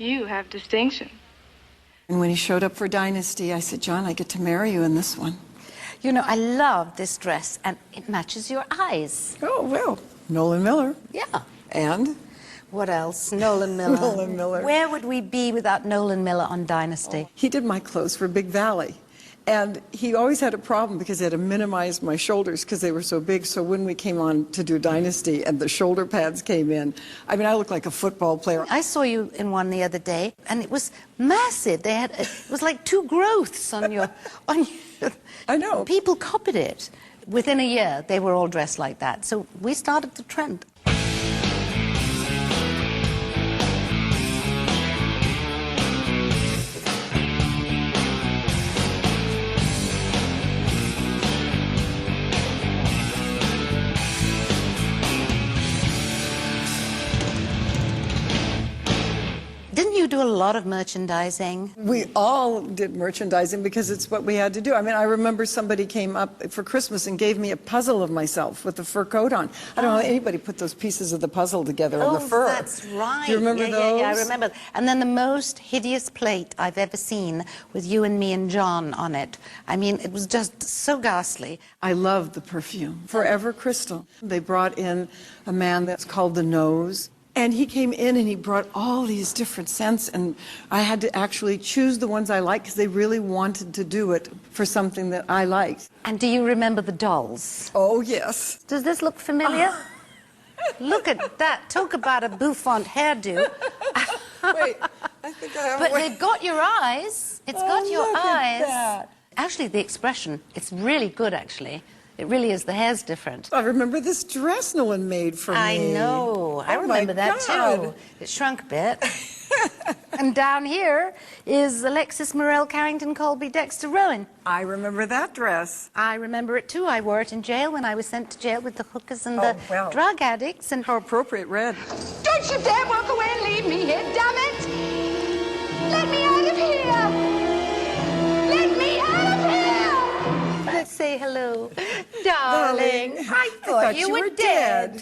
You have distinction. And when he showed up for Dynasty, I said, John, I get to marry you in this one. You know, I love this dress, and it matches your eyes. Oh, well, Nolan Miller. Yeah. And? What else? Nolan Miller. Nolan Miller. Where would we be without Nolan Miller on Dynasty? He did my clothes for Big Valley. And he always had a problem because he had to minimize my shoulders because they were so big. So when we came on to do Dynasty and the shoulder pads came in, I mean, I looked like a football player. I saw you in one the other day, and it was massive. It was like 2 growths on your... I know. People copied it. Within a year, they were all dressed like that. So we started the trend. Didn't you do a lot of merchandising? We all did merchandising because it's what we had to do. I mean, I remember somebody came up for Christmas and gave me a puzzle of myself with the fur coat on. I don't know how anybody put those pieces of the puzzle together on the fur. Oh, that's right. Do you remember those? Yeah, I remember. And then the most hideous plate I've ever seen with you and me and John on it. I mean, it was just so ghastly. I love the perfume. Forever Crystal. They brought in a man that's called the Nose. And he came in and he brought all these different scents, and I had to actually choose the ones I liked because they really wanted to do it for something that I liked. And do you remember the dolls? Oh, yes. Does this look familiar? Look at that. Talk about a bouffant hairdo. Wait, I think I have But they've got your eyes. It's got your look eyes. at that. Actually, the expression, it's really good, actually. It really is. The hair's different. I remember this dress no one made for me. I know. I remember that too. It shrunk a bit. And down here is Alexis Morel, Carrington Colby, Dexter Rowan. I remember that dress. I remember it too. I wore it in jail when I was sent to jail with the hookers and the well. drug addicts. And How appropriate, red. Don't you dare walk away and leave me here, damn it! Let me out of here! Let me out of here! let's say hello. Darling, I thought you were dead.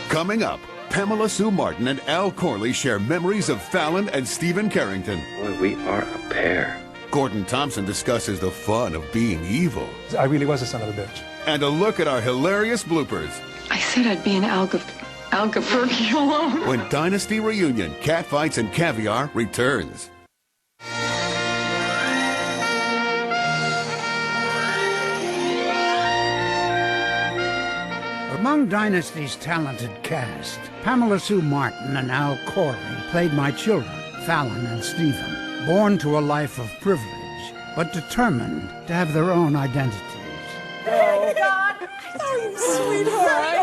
Coming up, Pamela Sue Martin and Al Corley share memories of Fallon and Stephen Carrington. Boy, we are a pair. Gordon Thompson discusses the fun of being evil. I really was a son of a bitch. And a look at our hilarious bloopers. I said I'd be in Albuquerque alone. When Dynasty Reunion, Catfights and Caviar returns. Among Dynasty's talented cast, Pamela Sue Martin and Al Corley played my children, Fallon and Stephen, born to a life of privilege, but determined to have their own identities. Oh, God! Sweetheart!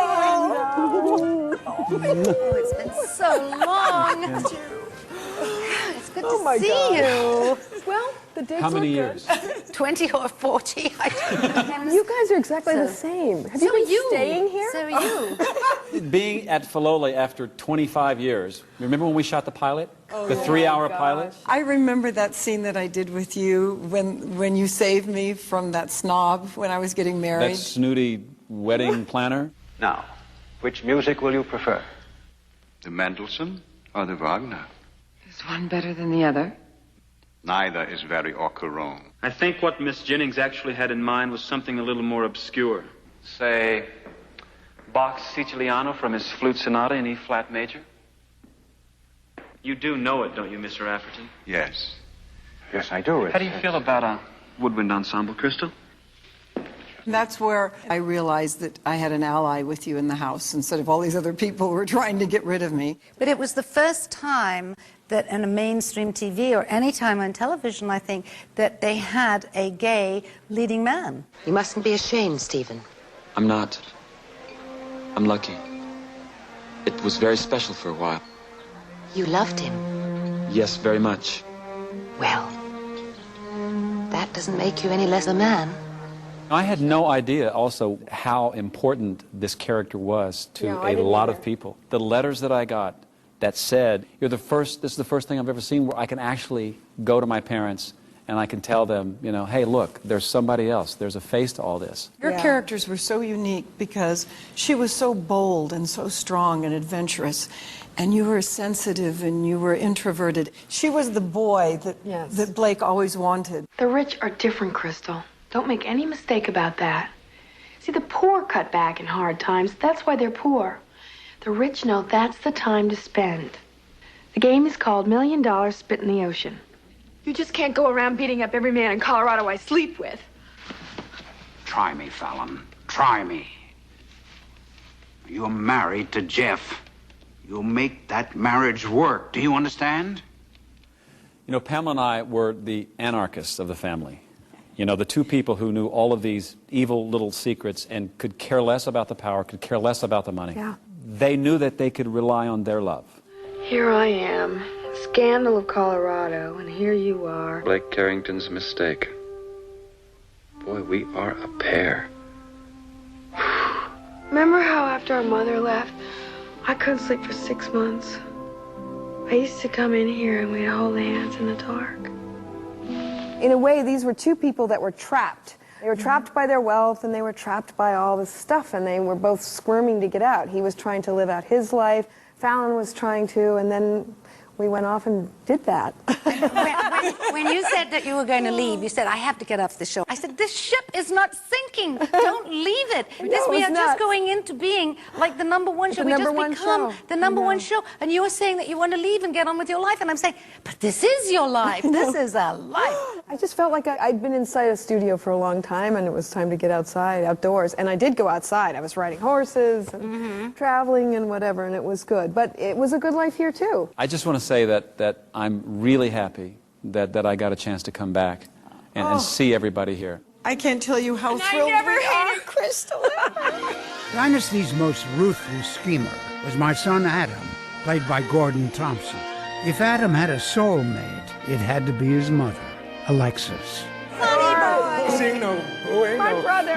Oh, it's been so long. It's good to see you. Well, the dates How many look years? 20 or 40. I don't know. You guys are exactly the same. Have you been staying here? So are you. Being at Filole after 25 years, remember when we shot the pilot? The 3-hour pilot? I remember that scene that I did with you when you saved me from that snob when I was getting married. That snooty wedding planner? Now, which music will you prefer? The Mendelssohn or the Wagner? Is one better than the other? Neither is very Occaron. I think what Miss Jennings actually had in mind was something a little more obscure. Say, Bach's Siciliano from his flute sonata in E-flat major? You do know it, don't you, Mr. Rafferty? Yes. Yes, I do. How do you feel about a woodwind ensemble, Crystal? That's where I realized that I had an ally with you in the house instead of all these other people who were trying to get rid of me. But it was the first time that in a mainstream TV or any time on television, I think, that they had a gay leading man. You mustn't be ashamed, Stephen. I'm not. I'm lucky. It was very special for a while. You loved him. Yes, very much. Well, that doesn't make you any less a man. I had no idea also how important this character was to a lot of people. The letters that I got that said, this is the first thing I've ever seen where I can actually go to my parents and I can tell them, you know, hey, look, there's somebody else. There's a face to all this. Your characters were so unique because she was so bold and so strong and adventurous, and you were sensitive and you were introverted. She was the boy that Blake always wanted. The rich are different, Crystal. Don't make any mistake about that. See, the poor cut back in hard times. That's why they're poor. The rich know that's the time to spend. The game is called $1 Million Spit in the Ocean. You just can't go around beating up every man in Colorado I sleep with. Try me, Fallon. Try me. You're married to Jeff. You'll make that marriage work. Do you understand? You know, Pamela and I were the anarchists of the family. You know, the two people who knew all of these evil little secrets and could care less about the power, could care less about the money. Yeah. They knew that they could rely on their love. Here I am, scandal of Colorado, and here you are. Blake Carrington's mistake. Boy, we are a pair. Remember how after our mother left, I couldn't sleep for 6 months? I used to come in here and we'd hold hands in the dark. In a way, these were two people that were trapped. They were trapped by their wealth, and they were trapped by all this stuff, and they were both squirming to get out. He was trying to live out his life. Fallon was trying to, and then we went off and did that. When you said that you were going to leave, you said, I have to get off the show. I said, this ship is not sinking. Don't leave it. Because we are just going into being like the #1 show. We just become the #1 show. And you were saying that you want to leave and get on with your life. And I'm saying, but this is your life. This is our life. I just felt like I'd been inside a studio for a long time, and it was time to get outside, outdoors. And I did go outside. I was riding horses and traveling and whatever, and it was good. But it was a good life here, too. I just want to say that I'm really happy that I got a chance to come back and see everybody here. I can't tell you how thrilled we are, Crystal. Dynasty's most ruthless schemer was my son Adam, played by Gordon Thompson. If Adam had a soulmate, it had to be his mother, Alexis. My brother.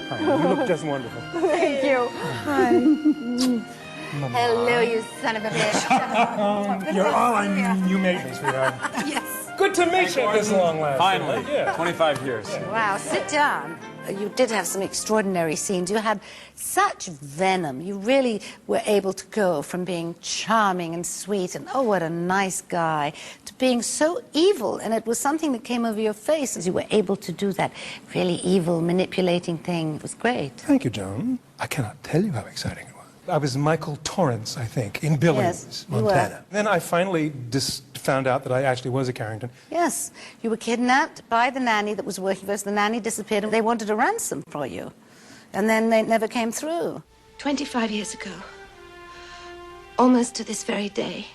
Hi, you look just wonderful. Thank you. Hi. Hello, you son of a bitch. You're all you made me, sweetheart. Yes. Good to meet you at this long last. Finally, Yeah. 25 years. Wow, sit down. You did have some extraordinary scenes. You had such venom. You really were able to go from being charming and sweet and, oh, what a nice guy, to being so evil. And it was something that came over your face as you were able to do that really evil, manipulating thing. It was great. Thank you, Joan. I cannot tell you how exciting it was. I was Michael Torrance, I think, in Billings, Montana. Then I finally found out that I actually was a Carrington. Yes, you were kidnapped by the nanny that was working for us. The nanny disappeared, and they wanted a ransom for you. And then they never came through. 25 years ago, almost to this very day,